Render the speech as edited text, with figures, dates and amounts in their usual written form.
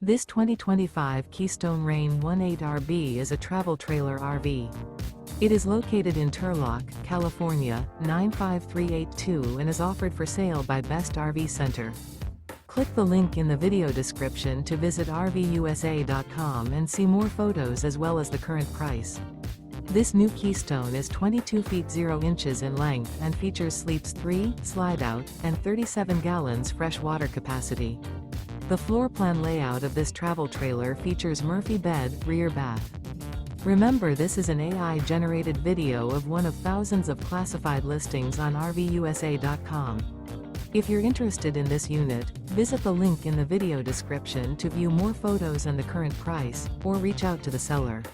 This 2025 Keystone Reign 18RB is a travel trailer RV. It is located in Turlock, California, 95382 and is offered for sale by Best RV Center. Click the link in the video description to visit RVUSA.com and see more photos as well as the current price. This new Keystone is 22 feet 0 inches in length and features sleeps 3, slide-out, and 37 gallons fresh water capacity. The floor plan layout of this travel trailer features Murphy bed, rear bath. Remember, this is an AI-generated video of one of thousands of classified listings on RVUSA.com. If you're interested in this unit, visit the link in the video description to view more photos and the current price, or reach out to the seller.